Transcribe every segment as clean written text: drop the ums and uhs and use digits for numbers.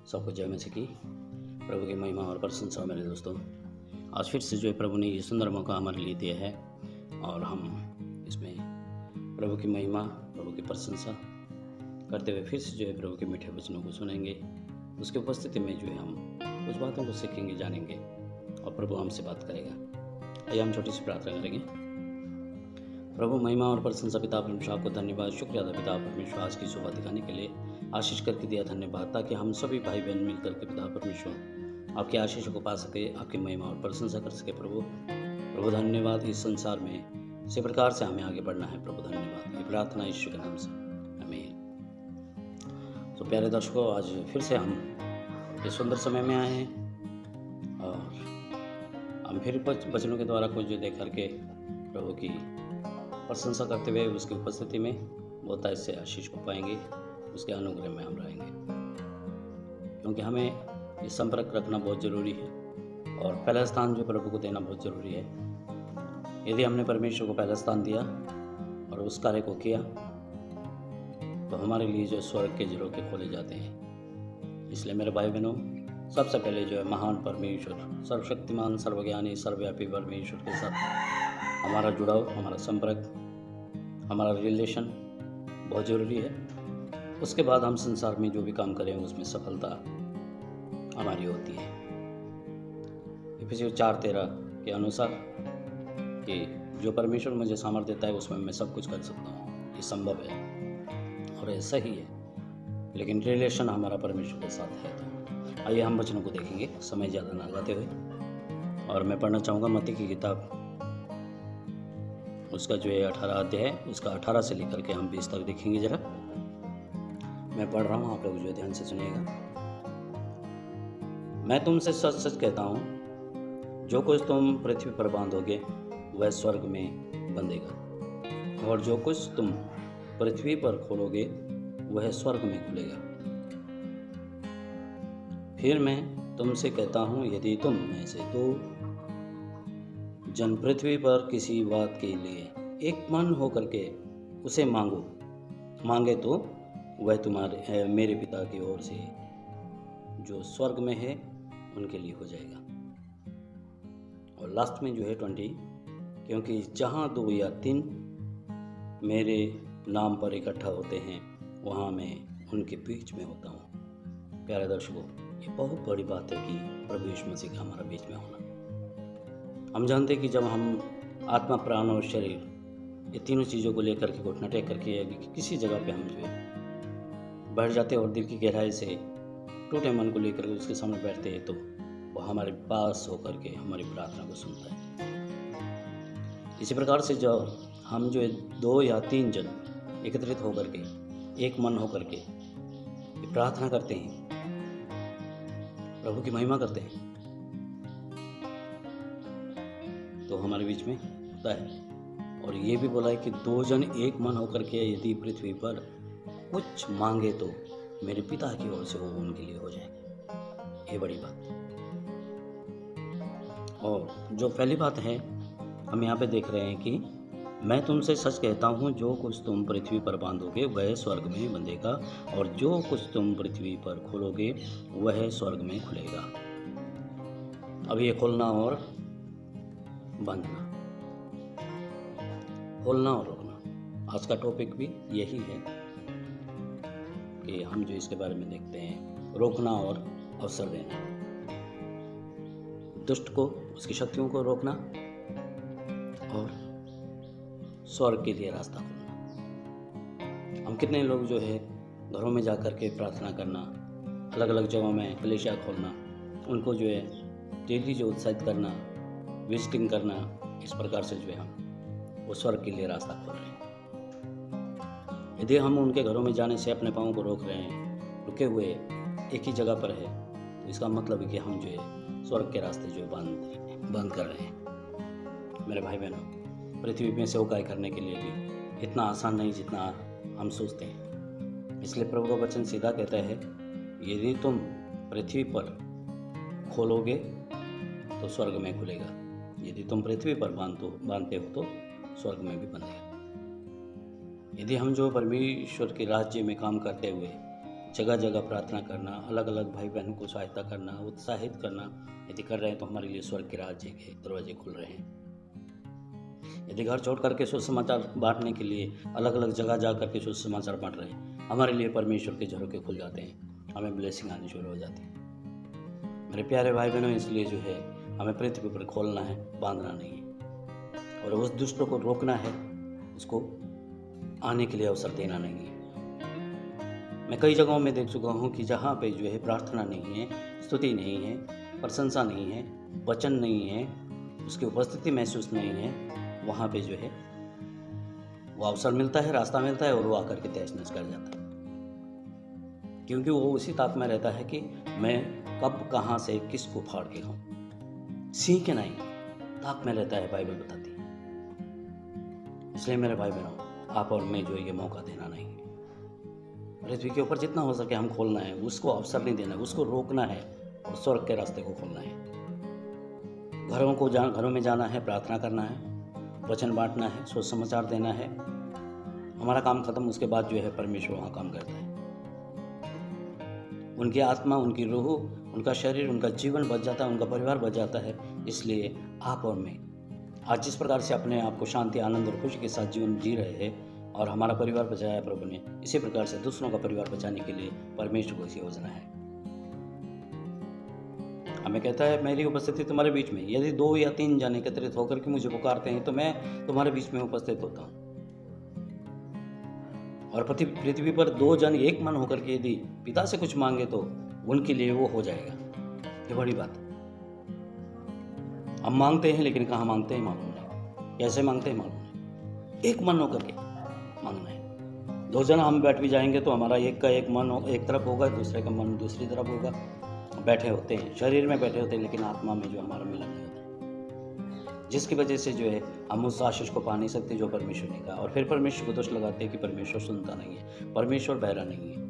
सबको जय मसीह की। प्रभु की महिमा और प्रशंसा हो मेरे दोस्तों। आज फिर से जो है प्रभु ने ये सुंदर मौका हमारे लिए दिया है और हम इसमें प्रभु की महिमा, प्रभु की प्रशंसा करते हुए फिर से जो है प्रभु के मीठे वचनों को सुनेंगे। उसकी उपस्थिति में जो है हम कुछ बातों को सीखेंगे, जानेंगे और प्रभु हमसे बात करेगा। आइए हम छोटी सी प्रार्थना करेंगे। प्रभु महिमा और प्रशंसा पिता परमेश्वर, आपको धन्यवाद, शुक्रिया अदा पिता परमेश्वर, आज की शोभा दिखाने के लिए आशीष करके दिया धन्यवाद, ताकि हम सभी भाई बहन मिलकर के पिता परमेश्वर आपके आशीष को पा सके, आपकी महिमा और प्रशंसा कर सके। प्रभु धन्यवाद। इस संसार में इसी प्रकार से हमें आगे बढ़ना है। प्रभु धन्यवाद। ये प्रार्थना यीशु के नाम से, आमीन। तो प्यारे दर्शकों, आज फिर से हम इस सुंदर समय में आए हैं और हम फिर वचनों के द्वारा कुछ जो देख करके प्रभु की प्रशंसा करते हुए उसकी उपस्थिति में बहुत ऐसे आशीष को पाएंगे, उसके अनुग्रह में हम रहेंगे, क्योंकि हमें ये संपर्क रखना बहुत ज़रूरी है और पहला स्थान जो प्रभु को देना बहुत ज़रूरी है। यदि हमने परमेश्वर को पहला स्थान दिया और उस कार्य को किया तो हमारे लिए जो स्वर्ग के झरोखे खोले जाते हैं। इसलिए मेरे भाई बहनों, सबसे पहले जो है महान परमेश्वर, सर्वशक्तिमान, सर्वज्ञानी, सर्वव्यापी परमेश्वर के साथ हमारा जुड़ाव, हमारा संपर्क, हमारा रिलेशन बहुत ज़रूरी है। उसके बाद हम संसार में जो भी काम करें उसमें सफलता हमारी होती है। इफिसियों 4:13 के अनुसार कि जो परमेश्वर मुझे सामर्थ्य देता है उसमें मैं सब कुछ कर सकता हूँ, ये संभव है और ऐसा ही है। लेकिन रिलेशन हमारा परमेश्वर के साथ है। तो आइए हम वचनों को देखेंगे, समय ज़्यादा ना लगाते हुए। और मैं पढ़ना चाहूँगा मत्ती की किताब, उसका जो है 18 अध्याय है, उसका 18 से लेकर के हम 20 तक देखेंगे। जरा मैं पढ़ रहा हूँ, आप लोग जो ध्यान से सुनिएगा। मैं तुमसे सच सच कहता हूँ, जो कुछ तुम पृथ्वी पर बांधोगे वह स्वर्ग में बंधेगा, और जो कुछ तुम पृथ्वी पर खोलोगे वह स्वर्ग में खुलेगा। फिर मैं तुमसे कहता हूँ, यदि तुम में से दो जन पृथ्वी पर किसी बात के लिए एक मन होकर के उसे मांगे तो वह तुम्हारे मेरे पिता की ओर से जो स्वर्ग में है उनके लिए हो जाएगा। और लास्ट में जो है 20, क्योंकि जहाँ 2 या 3 मेरे नाम पर इकट्ठा होते हैं वहाँ मैं उनके बीच में होता हूँ। प्यारे दर्शकों, ये बहुत बड़ी बात है कि प्रभु यीशु मसीह का हमारा बीच में होना। हम जानते हैं कि जब हम आत्मा, प्राण और शरीर, ये तीनों चीज़ों को लेकर के घुटना टेक करके किसी जगह पे हम जो है बैठ जाते हैं और दिल की गहराई से टूटे मन को लेकर के उसके सामने बैठते हैं, तो वो हमारे पास होकर के हमारी प्रार्थना को सुनता है। इसी प्रकार से जब हम जो है 2 या 3 जन एकत्रित होकर के, एक मन होकर के प्रार्थना करते हैं, प्रभु की महिमा करते हैं, तो हमारे बीच में होता है। और ये भी बोला है कि 2 जन एक मन होकर के यदि पृथ्वी पर कुछ मांगे तो मेरे पिता की ओर से वो उनके लिए हो जाएगा। ये बड़ी बात। और जो पहली बात है हम यहाँ पे देख रहे हैं कि मैं तुमसे सच कहता हूँ, जो कुछ तुम पृथ्वी पर बांधोगे वह स्वर्ग में बंधेगा, और जो कुछ तुम पृथ्वी पर खोलोगे वह स्वर्ग में खुलेगा। अब ये खोलना और बांधना, खोलना और रोकना, आज का टॉपिक भी यही है कि हम जो इसके बारे में देखते हैं, रोकना और अवसर देना, दुष्ट को, उसकी शक्तियों को रोकना और स्वर्ग के लिए रास्ता खोलना। हम कितने लोग जो है घरों में जाकर के प्रार्थना करना, अलग अलग जगहों में कलीसिया खोलना, उनको जो है डेली जो उत्साहित करना, विजिटिंग करना, इस प्रकार से जो है हम वो स्वर्ग के लिए रास्ता खोल रहे हैं। यदि हम उनके घरों में जाने से अपने पाँव को रोक रहे हैं, रुके हुए एक ही जगह पर है, तो इसका मतलब है कि हम जो है स्वर्ग के रास्ते जो है बंद कर रहे हैं। मेरे भाई बहनों, पृथ्वी में सेवकाई करने के लिए भी इतना आसान नहीं जितना हम सोचते हैं। इसलिए प्रभु का वचन सीधा कहता है, यदि तुम पृथ्वी पर खोलोगे तो स्वर्ग में खुलेगा, यदि तुम पृथ्वी पर बांधते हो तो स्वर्ग में भी बंधेगा। यदि हम जो परमेश्वर के राज्य में काम करते हुए जगह जगह प्रार्थना करना, अलग अलग भाई बहनों को सहायता करना, उत्साहित करना, यदि कर रहे हैं तो हमारे लिए स्वर्ग के राज्य के दरवाजे खुल रहे हैं। यदि घर छोड़ करके सुसमाचार बांटने के लिए अलग अलग जगह जा करके सुसमाचार बांट रहे हैं, हमारे लिए परमेश्वर के झरोखे खुल जाते हैं, हमें ब्लेसिंग आनी शुरू हो जाती है। मेरे प्यारे भाई बहनों, इसलिए जो है हमें पृथ्वी पर खोलना है, बांधना नहीं है, और उस दुष्ट को रोकना है, उसको आने के लिए अवसर देना नहीं है। मैं कई जगहों में देख चुका हूँ कि जहाँ पे जो है प्रार्थना नहीं है, स्तुति नहीं है, प्रशंसा नहीं है, वचन नहीं है, उसकी उपस्थिति महसूस नहीं है, वहाँ पे जो है वो अवसर मिलता है, रास्ता मिलता है और वो आकर के तहस नहस कर जाता है, क्योंकि वो उसी ताक में रहता है कि मैं कब कहाँ से किसको फाड़ के खाऊं। सिंह के नहीं ताक में रहता है, बाइबल बताती है। इसलिए मेरे भाई बहनों, आप और मैं जो ये मौका देना नहीं है। पृथ्वी के ऊपर जितना हो सके हम खोलना है, उसको अवसर नहीं देना है, उसको रोकना है और स्वर्ग के रास्ते को खोलना है। घरों में जाना है, प्रार्थना करना है, वचन बांटना है, सुसमाचार देना है। हमारा काम खत्म, उसके बाद जो है परमेश्वर वहाँ काम करता है। उनकी आत्मा, उनकी रूह, उनका शरीर, उनका जीवन बच जाता है, उनका परिवार बच जाता है। इसलिए आप और मैं आज जिस प्रकार से अपने आप को शांति, आनंद और खुशी के साथ जीवन जी रहे हैं और हमारा परिवार बचाया है प्रभु ने, इसी प्रकार से दूसरों का परिवार बचाने के लिए परमेश्वर को इसी योजना है। हमें कहता है, मेरी उपस्थिति तुम्हारे बीच में, यदि 2 या 3 जन एकत्रित होकर के मुझे पुकारते हैं तो मैं तुम्हारे बीच में उपस्थित होता हूँ। और पृथ्वी पर 2 जन एक मन होकर के यदि पिता से कुछ मांगे तो उनके लिए वो हो जाएगा। ये बड़ी बात है। हम मांगते हैं लेकिन कहाँ मांगते हैं मालूम नहीं, कैसे मांगते हैं मालूम नहीं। एक मन होकर के मांगना है। 2 जन हम बैठ भी जाएंगे तो हमारा एक का एक मन एक तरफ होगा, दूसरे का मन दूसरी तरफ होगा। बैठे होते हैं, शरीर में बैठे होते हैं, लेकिन आत्मा में जो हमारा मिलन नहीं होता, जिसकी वजह से जो है हम उस आशीष को पा नहीं सकते जो परमेश्वर ने कहा। और फिर परमेश्वर को दोष लगाते हैं कि परमेश्वर सुनता नहीं है, परमेश्वर बहरा नहीं है।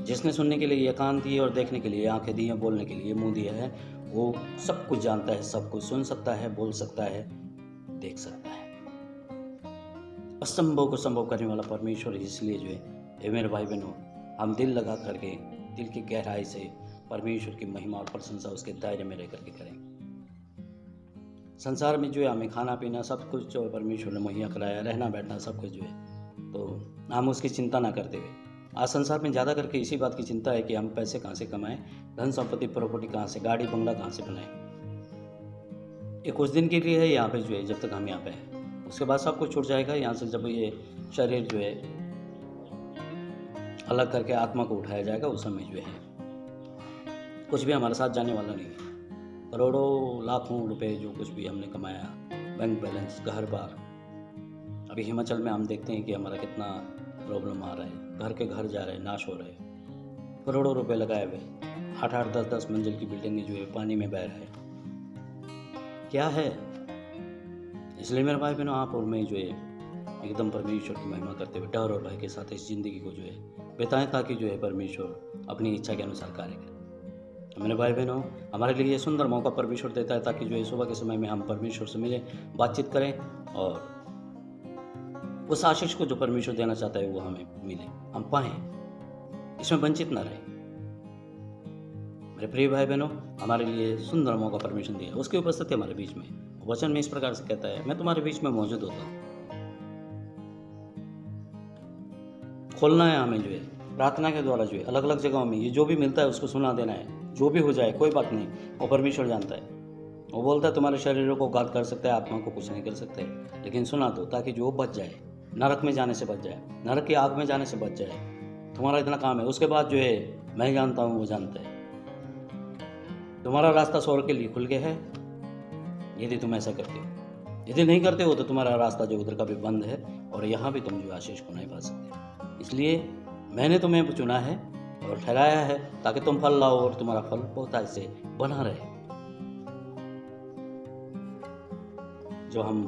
जिसने सुनने के लिए ये कान दिए और देखने के लिए आंखें दी हैं, बोलने के लिए मुंह दिया है, वो सब कुछ जानता है, सब कुछ सुन सकता है, बोल सकता है, देख सकता है। असंभव को संभव करने वाला परमेश्वर। इसलिए जो है मेरे भाई बहनों, हम दिल लगा करके, दिल की गहराई से परमेश्वर की महिमा और प्रशंसा उसके दायरे में रह करके करें। संसार में जो है हमें खाना पीना सब कुछ जो है परमेश्वर ने मुहैया कराया, रहना बैठना सब कुछ जो है, तो हम उसकी चिंता ना करते हुए, आज संसार में ज़्यादा करके इसी बात की चिंता है कि हम पैसे कहाँ से कमाएं, धन संपत्ति प्रॉपर्टी कहाँ से, गाड़ी बंगला कहाँ से बनाएं। ये कुछ दिन के लिए है यहाँ पे जो है, जब तक हम यहाँ पे हैं, उसके बाद सब कुछ छूट जाएगा यहाँ से। जब ये शरीर जो है अलग करके आत्मा को उठाया जाएगा, उस समय जो है कुछ भी हमारे साथ जाने वाला नहीं है। करोड़ों लाखों रुपए जो कुछ भी हमने कमाया, बैंक बैलेंस, घर बार, अभी हिमाचल में हम देखते हैं कि हमारा कितना प्रॉब्लम आ रहा है, घर के घर जा रहे हैं, नाश हो रहे हैं, करोड़ों रुपए लगाए हुए, 8-8, 10-10 मंजिल की बिल्डिंगें जो है पानी में बह रहे हैं। क्या है? इसलिए मेरे भाई बहनों, आप और मैं जो है एकदम परमेश्वर की महिमा करते हुए डर और भय के साथ इस ज़िंदगी को जो है बिताएं, ताकि जो है परमेश्वर अपनी इच्छा के अनुसार कार्य करें। मेरे भाई बहनों, हमारे लिए ये सुंदर मौका परमेश्वर देता है ताकि जो है सुबह के समय में हम परमेश्वर से मिलें, बातचीत करें और उस आशीष को जो परमेश्वर देना चाहता है वो हमें मिले, हम पाएं, इसमें वंचित ना रहें। मेरे प्रिय भाई बहनों, हमारे लिए सुंदर मौका परमेश्वर दिया, उसकी उपस्थिति हमारे बीच में। वचन में इस प्रकार से कहता है, मैं तुम्हारे बीच में मौजूद होता हूँ। खोलना है हमें जो है प्रार्थना के द्वारा, जो है अलग अलग जगहों में ये जो भी मिलता है उसको सुना देना है। जो भी हो जाए कोई बात नहीं, वो परमेश्वर जानता है। वो बोलता है तुम्हारे शरीरों को घात कर सकता है, आत्मा को कुछ नहीं कर सकते, लेकिन सुना दो ताकि जो बच जाए, नरक में जाने से बच जाए, नरक की आग में जाने से बच जाए। तुम्हारा इतना काम है। उसके बाद जो है मैं जानता हूँ, वो जानता है। तुम्हारा रास्ता स्वर्ग के लिए खुल गया है यदि तुम ऐसा करते हो। यदि नहीं करते हो तो तुम्हारा रास्ता जो उधर का भी बंद है और यहाँ भी तुम जो आशीष को नहीं पा सकते। इसलिए मैंने तुम्हें चुना है और ठहराया है ताकि तुम फल लाओ और तुम्हारा फल बहुतायत से बना रहे। जो हम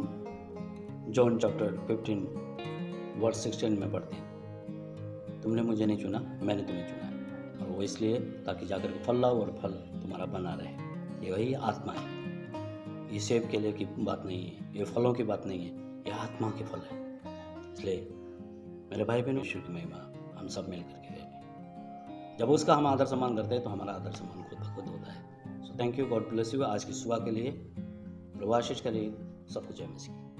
जॉन चैप्टर 15 वर्स 16 में पढ़ते हैं, तुमने मुझे नहीं चुना, मैंने तुम्हें चुना है, और वो इसलिए ताकि जाकर के फल लाओ और फल तुम्हारा बना रहे। ये वही आत्मा है। ये सेब केले की बात नहीं है, ये फलों की बात नहीं है, ये आत्मा के फल है। इसलिए मेरे भाई बहनों, ईश्वर की महिमा हम सब मिल करके जब उसका हम आदर सम्मान करते हैं तो हमारा आदर सम्मान खुद ब खुद होता है। So thank you, God bless you. आज की सुबह के लिए प्रभु आशीष करे, सबको जय मसीह।